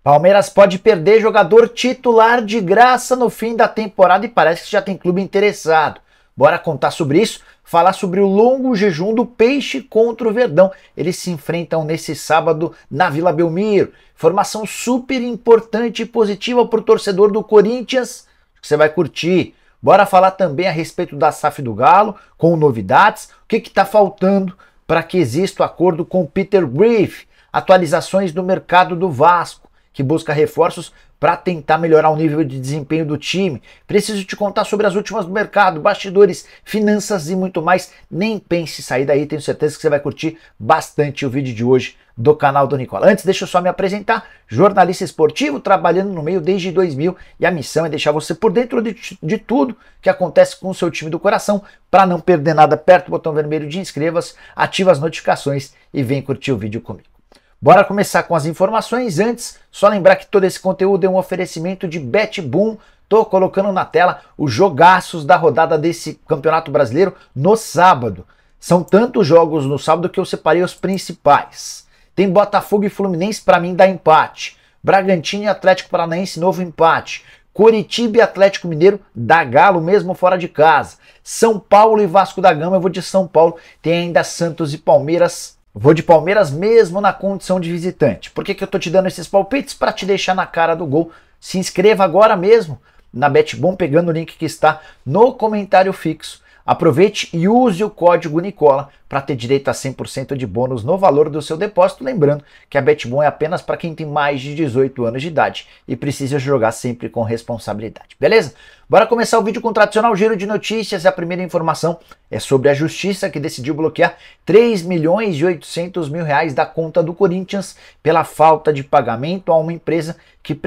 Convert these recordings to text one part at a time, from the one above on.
Palmeiras pode perder jogador titular de graça no fim da temporada e parece que já tem clube interessado. Bora contar sobre isso, falar sobre o longo jejum do Peixe contra o Verdão. Eles se enfrentam nesse sábado na Vila Belmiro. Informação super importante e positiva para o torcedor do Corinthians, que você vai curtir. Bora falar também a respeito da SAF do Galo, com novidades, o que está faltando para que exista o acordo com o Peter Griff, atualizações do mercado do Vasco, que busca reforços para tentar melhorar o nível de desempenho do time. Preciso te contar sobre as últimas do mercado, bastidores, finanças e muito mais. Nem pense em sair daí, tenho certeza que você vai curtir bastante o vídeo de hoje do canal do Nicola. Antes, deixa eu só me apresentar, jornalista esportivo, trabalhando no meio desde 2000 e a missão é deixar você por dentro de tudo que acontece com o seu time do coração. Para não perder nada, aperta o botão vermelho de inscreva-se, ativa as notificações e vem curtir o vídeo comigo. Bora começar com as informações. Antes, só lembrar que todo esse conteúdo é um oferecimento de Bet-Boom. Tô colocando na tela os jogaços da rodada desse Campeonato Brasileiro no sábado. São tantos jogos no sábado que eu separei os principais. Tem Botafogo e Fluminense, para mim dá empate. Bragantino e Atlético Paranaense, novo empate. Curitiba e Atlético Mineiro, dá Galo mesmo fora de casa. São Paulo e Vasco da Gama, eu vou de São Paulo. Tem ainda Santos e Palmeiras. Vou de Palmeiras mesmo na condição de visitante. Por que eu tô te dando esses palpites? Para te deixar na cara do gol. Se inscreva agora mesmo na Bet-Boom, pegando o link que está no comentário fixo. Aproveite e use o código Nicola para ter direito a 100% de bônus no valor do seu depósito. Lembrando que a Bet-Boom é apenas para quem tem mais de 18 anos de idade e precisa jogar sempre com responsabilidade. Beleza? Bora começar o vídeo com o tradicional giro de notícias. A primeira informação é sobre a Justiça, que decidiu bloquear 3.800.000 reais da conta do Corinthians pela falta de pagamento a uma empresa que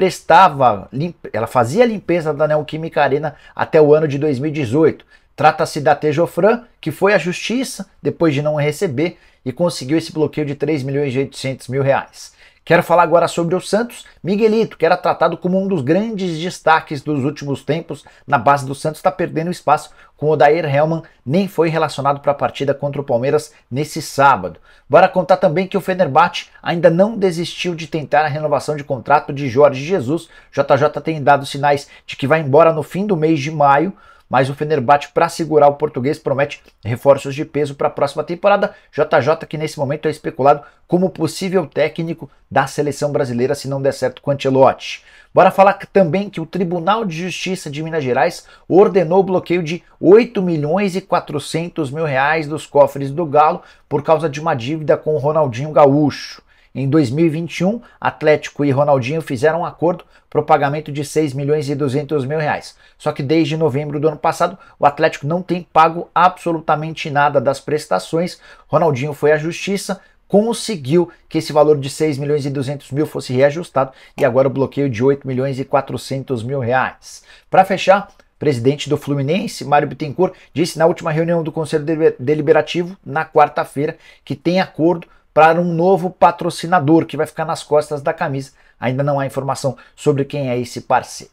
ela fazia a limpeza da Neoquímica Arena até o ano de 2018. Trata-se da Tejofran, que foi à Justiça depois de não receber e conseguiu esse bloqueio de 3.800.000 reais. Quero falar agora sobre o Santos. Miguelito, que era tratado como um dos grandes destaques dos últimos tempos na base do Santos, está perdendo espaço com o Odair Hellmann, nem foi relacionado para a partida contra o Palmeiras nesse sábado. Bora contar também que o Fenerbahçe ainda não desistiu de tentar a renovação de contrato de Jorge Jesus. JJ tem dado sinais de que vai embora no fim do mês de maio, mas o Fenerbahçe, para segurar o português, promete reforços de peso para a próxima temporada. JJ, que nesse momento é especulado como possível técnico da seleção brasileira se não der certo com o Ancelotti. Bora falar também que o Tribunal de Justiça de Minas Gerais ordenou o bloqueio de 8.400.000 reais dos cofres do Galo por causa de uma dívida com o Ronaldinho Gaúcho. Em 2021, Atlético e Ronaldinho fizeram um acordo para o pagamento de 6.200.000 reais. Só que desde novembro do ano passado, o Atlético não tem pago absolutamente nada das prestações. Ronaldinho foi à Justiça, conseguiu que esse valor de 6.200.000 fosse reajustado e agora o bloqueio de 8.400.000 reais. Para fechar, o presidente do Fluminense, Mário Bittencourt, disse na última reunião do Conselho Deliberativo, na quarta-feira, que tem acordo para um novo patrocinador que vai ficar nas costas da camisa. Ainda não há informação sobre quem é esse parceiro.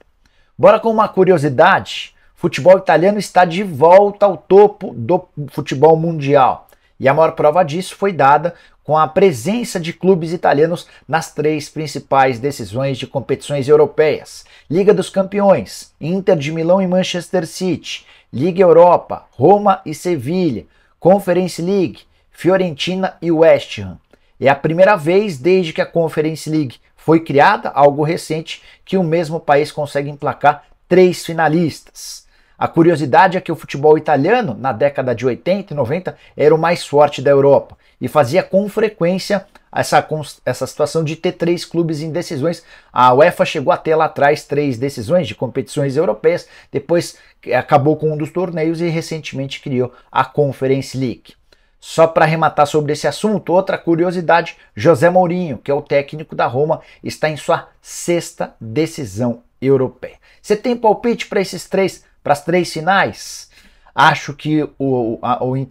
Bora com uma curiosidade. Futebol italiano está de volta ao topo do futebol mundial. E a maior prova disso foi dada com a presença de clubes italianos nas 3 principais decisões de competições europeias. Liga dos Campeões, Inter de Milão e Manchester City. Liga Europa, Roma e Sevilha. Conference League, Fiorentina e West Ham. É a primeira vez desde que a Conference League foi criada, algo recente, que o mesmo país consegue emplacar 3 finalistas. A curiosidade é que o futebol italiano, na década de 80 e 90, era o mais forte da Europa e fazia com frequência essa situação de ter 3 clubes em decisões. A UEFA chegou a ter lá atrás 3 decisões de competições europeias, depois acabou com um dos torneios e recentemente criou a Conference League. Só para arrematar sobre esse assunto, outra curiosidade, José Mourinho, que é o técnico da Roma, está em sua 6ª decisão europeia. Você tem palpite para as 3 finais? Acho que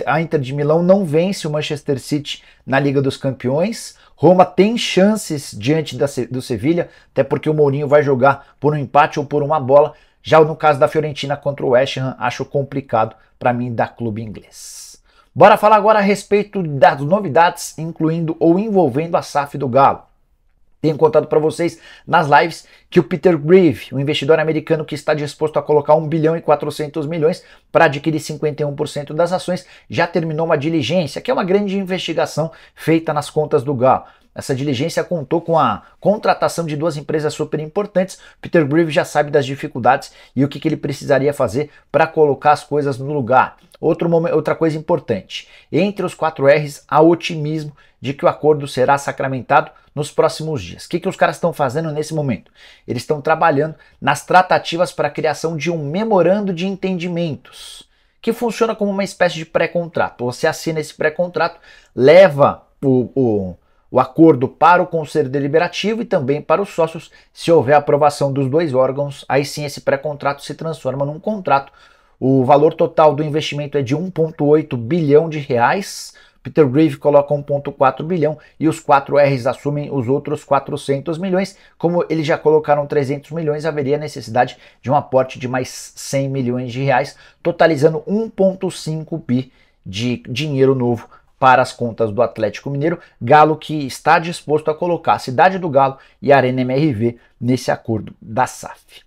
a Inter de Milão não vence o Manchester City na Liga dos Campeões. Roma tem chances diante do Sevilha, até porque o Mourinho vai jogar por um empate ou por uma bola. Já no caso da Fiorentina contra o West Ham, acho complicado para mim dar clube inglês. Bora falar agora a respeito das novidades, incluindo ou envolvendo a SAF do Galo. Tenho contado para vocês nas lives que o Peter Grieve, um investidor americano que está disposto a colocar 1 bilhão e 400 milhões para adquirir 51% das ações, já terminou uma diligência, que é uma grande investigação feita nas contas do Galo. Essa diligência contou com a contratação de duas empresas super importantes. Peter Grieve já sabe das dificuldades e o que ele precisaria fazer para colocar as coisas no lugar. Outra coisa importante, entre os 4 R's há otimismo de que o acordo será sacramentado nos próximos dias. O que os caras estão fazendo nesse momento? Eles estão trabalhando nas tratativas para a criação de um memorando de entendimentos, que funciona como uma espécie de pré-contrato. Você assina esse pré-contrato, leva o acordo para o Conselho Deliberativo e também para os sócios. Se houver aprovação dos dois órgãos, aí sim esse pré-contrato se transforma num contrato. O valor total do investimento é de 1,8 bilhão de reais. Peter Grieve coloca 1,4 bilhão e os 4 R's assumem os outros 400 milhões. Como eles já colocaram 300 milhões, haveria necessidade de um aporte de mais 100 milhões de reais, totalizando 1,5 bi de dinheiro novo para as contas do Atlético Mineiro. Galo que está disposto a colocar a Cidade do Galo e a Arena MRV nesse acordo da SAF.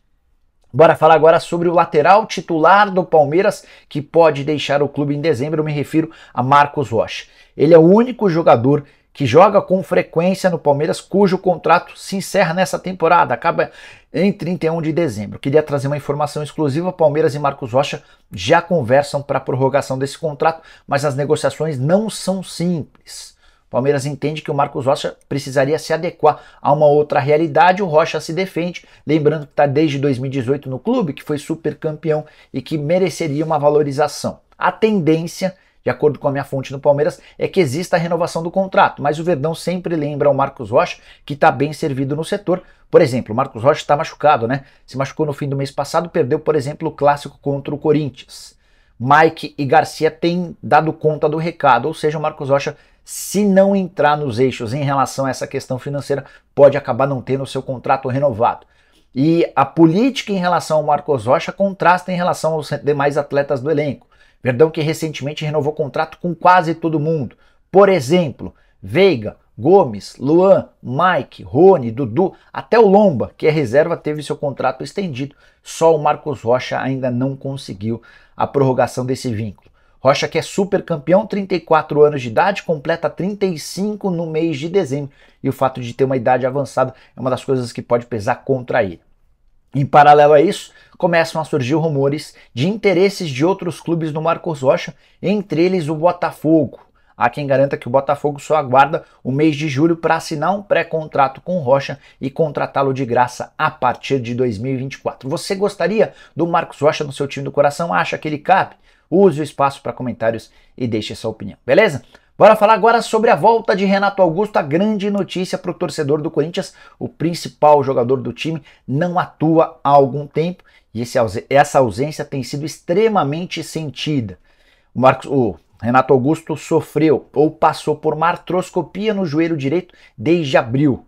Bora falar agora sobre o lateral titular do Palmeiras que pode deixar o clube em dezembro. Eu me refiro a Marcos Rocha. Ele é o único jogador que joga com frequência no Palmeiras cujo contrato se encerra nessa temporada, acaba em 31 de dezembro. Queria trazer uma informação exclusiva: Palmeiras e Marcos Rocha já conversam para a prorrogação desse contrato, mas as negociações não são simples. Palmeiras entende que o Marcos Rocha precisaria se adequar a uma outra realidade. O Rocha se defende, lembrando que está desde 2018 no clube, que foi super campeão e que mereceria uma valorização. A tendência, de acordo com a minha fonte no Palmeiras, é que exista a renovação do contrato, mas o Verdão sempre lembra ao Marcos Rocha que está bem servido no setor. Por exemplo, o Marcos Rocha está machucado, né? Se machucou no fim do mês passado, perdeu, por exemplo, o clássico contra o Corinthians. Mike e Garcia têm dado conta do recado, ou seja, o Marcos Rocha, se não entrar nos eixos em relação a essa questão financeira, pode acabar não tendo o seu contrato renovado. E a política em relação ao Marcos Rocha contrasta em relação aos demais atletas do elenco. Verdão que recentemente renovou contrato com quase todo mundo. Por exemplo, Veiga, Gomes, Luan, Mike, Rony, Dudu, até o Lomba, que é reserva, teve seu contrato estendido. Só o Marcos Rocha ainda não conseguiu a prorrogação desse vínculo. Rocha, que é super campeão, 34 anos de idade, completa 35 no mês de dezembro. E o fato de ter uma idade avançada é uma das coisas que pode pesar contra ele. Em paralelo a isso, começam a surgir rumores de interesses de outros clubes no Marcos Rocha, entre eles o Botafogo. Há quem garanta que o Botafogo só aguarda o mês de julho para assinar um pré-contrato com o Rocha e contratá-lo de graça a partir de 2024. Você gostaria do Marcos Rocha no seu time do coração? Acha que ele cabe? Use o espaço para comentários e deixe sua opinião, beleza? Bora falar agora sobre a volta de Renato Augusto, a grande notícia para o torcedor do Corinthians. O principal jogador do time não atua há algum tempo e essa ausência tem sido extremamente sentida. O Renato Augusto sofreu ou passou por uma artroscopia no joelho direito desde abril.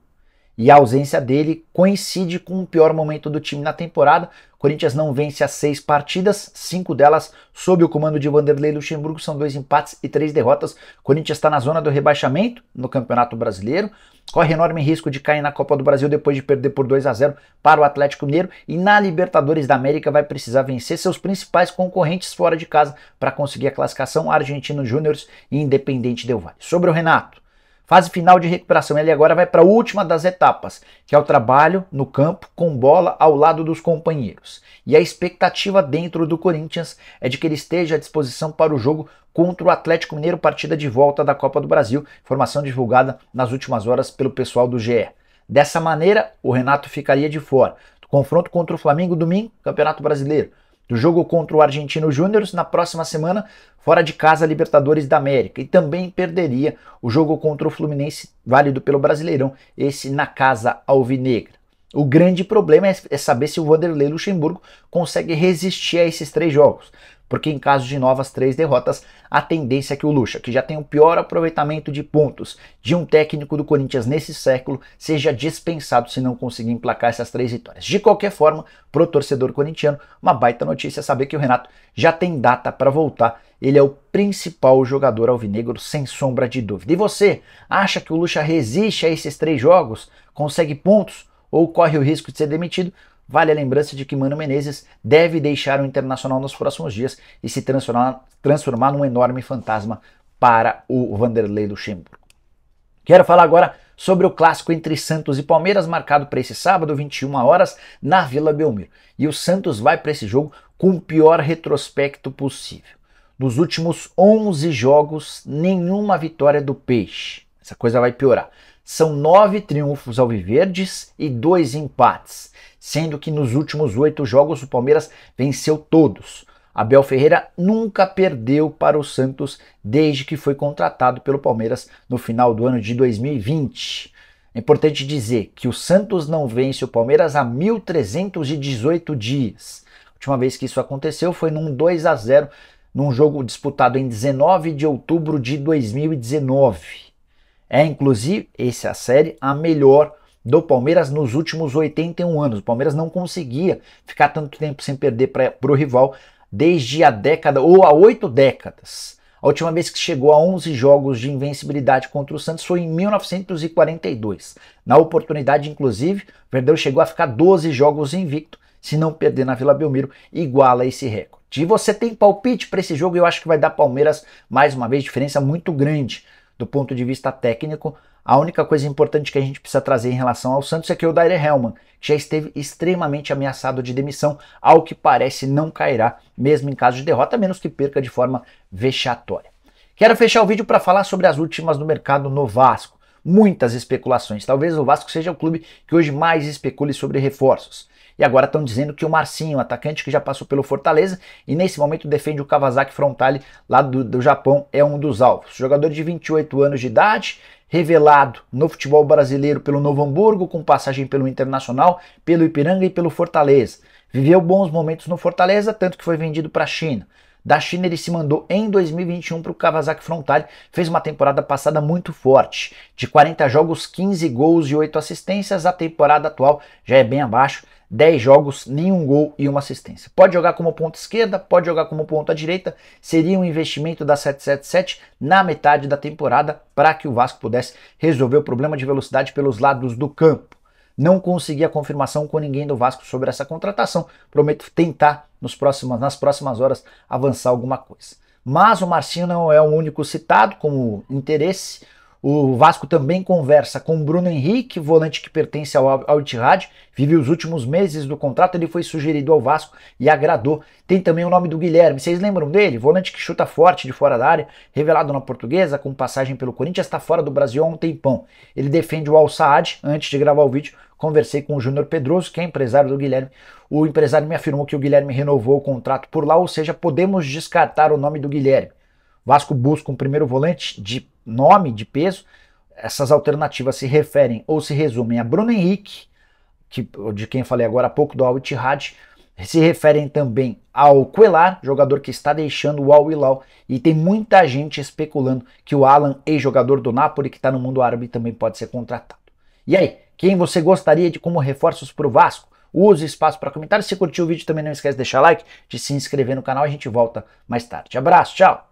E a ausência dele coincide com o pior momento do time na temporada. O Corinthians não vence as 6 partidas, 5 delas sob o comando de Vanderlei Luxemburgo, são 2 empates e 3 derrotas. O Corinthians está na zona do rebaixamento no Campeonato Brasileiro, corre enorme risco de cair na Copa do Brasil depois de perder por 2-0 para o Atlético Mineiro, e na Libertadores da América vai precisar vencer seus principais concorrentes fora de casa para conseguir a classificação: Argentino Júnior e Independente Del Valle. Sobre o Renato, fase final de recuperação, ele agora vai para a última das etapas, que é o trabalho no campo com bola ao lado dos companheiros. E a expectativa dentro do Corinthians é de que ele esteja à disposição para o jogo contra o Atlético Mineiro, partida de volta da Copa do Brasil, informação divulgada nas últimas horas pelo pessoal do GE. Dessa maneira, o Renato ficaria de fora do confronto contra o Flamengo domingo, Campeonato Brasileiro, do jogo contra o Argentino Júnior na próxima semana, fora de casa, Libertadores da América, e também perderia o jogo contra o Fluminense, válido pelo Brasileirão, esse na casa alvinegra. O grande problema é saber se o Vanderlei Luxemburgo consegue resistir a esses 3 jogos, porque em caso de novas 3 derrotas, a tendência é que o Luxa, que já tem o pior aproveitamento de pontos de um técnico do Corinthians nesse século, seja dispensado se não conseguir emplacar essas 3 vitórias. De qualquer forma, pro torcedor corintiano, uma baita notícia saber que o Renato já tem data para voltar. Ele é o principal jogador alvinegro, sem sombra de dúvida. E você, acha que o Luxa resiste a esses 3 jogos? consegue pontos ou corre o risco de ser demitido. Vale a lembrança de que Mano Menezes deve deixar o Internacional nos próximos dias e se transformar num enorme fantasma para o Vanderlei Luxemburgo. Quero falar agora sobre o clássico entre Santos e Palmeiras, marcado para esse sábado, 21 horas, na Vila Belmiro. E o Santos vai para esse jogo com o pior retrospecto possível. Nos últimos 11 jogos, nenhuma vitória do Peixe. Essa coisa vai piorar. São 9 triunfos alviverdes e 2 empates, sendo que nos últimos 8 jogos o Palmeiras venceu todos. Abel Ferreira nunca perdeu para o Santos desde que foi contratado pelo Palmeiras no final do ano de 2020. É importante dizer que o Santos não vence o Palmeiras há 1.318 dias. A última vez que isso aconteceu foi num 2-0 num jogo disputado em 19 de outubro de 2019. É inclusive essa série a melhor do Palmeiras nos últimos 81 anos. O Palmeiras não conseguia ficar tanto tempo sem perder para o rival desde a década ou há 8 décadas. A última vez que chegou a 11 jogos de invencibilidade contra o Santos foi em 1942. Na oportunidade, inclusive, o Verdão chegou a ficar 12 jogos invicto. Se não perder na Vila Belmiro, iguala esse recorde. E você tem palpite para esse jogo? Eu acho que vai dar Palmeiras, mais uma vez, diferença muito grande do ponto de vista técnico. A única coisa importante que a gente precisa trazer em relação ao Santos é que o Odair Hellmann, que já esteve extremamente ameaçado de demissão, ao que parece não cairá, mesmo em caso de derrota, a menos que perca de forma vexatória. Quero fechar o vídeo para falar sobre as últimas no mercado no Vasco. Muitas especulações. Talvez o Vasco seja o clube que hoje mais especule sobre reforços. E agora estão dizendo que o Marcinho, atacante que já passou pelo Fortaleza e nesse momento defende o Kawasaki Frontale lá do Japão, é um dos alvos. Jogador de 28 anos de idade, revelado no futebol brasileiro pelo Novo Hamburgo, com passagem pelo Internacional, pelo Ipiranga e pelo Fortaleza. Viveu bons momentos no Fortaleza, tanto que foi vendido para a China. Da China ele se mandou em 2021 para o Kawasaki Frontale, fez uma temporada passada muito forte. De 40 jogos, 15 gols e 8 assistências, a temporada atual já é bem abaixo. 10 jogos, nenhum gol e uma assistência. Pode jogar como ponta esquerda, pode jogar como ponta direita. Seria um investimento da 777 na metade da temporada para que o Vasco pudesse resolver o problema de velocidade pelos lados do campo. Não consegui a confirmação com ninguém do Vasco sobre essa contratação. Prometo tentar nas próximas horas avançar alguma coisa. Mas o Marcinho não é o único citado como interesse. O Vasco também conversa com o Bruno Henrique, volante que pertence ao Ittihad, vive os últimos meses do contrato, ele foi sugerido ao Vasco e agradou. Tem também o nome do Guilherme, vocês lembram dele? Volante que chuta forte de fora da área, revelado na Portuguesa, com passagem pelo Corinthians, está fora do Brasil há um tempão. Ele defende o Al Saad. Antes de gravar o vídeo, conversei com o Júnior Pedroso, que é empresário do Guilherme. O empresário me afirmou que o Guilherme renovou o contrato por lá, ou seja, podemos descartar o nome do Guilherme. O Vasco busca um primeiro volante de nome, de peso. Essas alternativas se referem ou se resumem a Bruno Henrique, de quem falei agora há pouco, do Al Ittihad. Se referem também ao Cuellar, jogador que está deixando o Al Hilal. E tem muita gente especulando que o Alan, ex-jogador do Napoli, que está no mundo árabe, também pode ser contratado. E aí, quem você gostaria de como reforços para o Vasco? Use espaço para comentários. Se curtiu o vídeo, também não esquece de deixar like, de se inscrever no canal. A gente volta mais tarde. Abraço, tchau!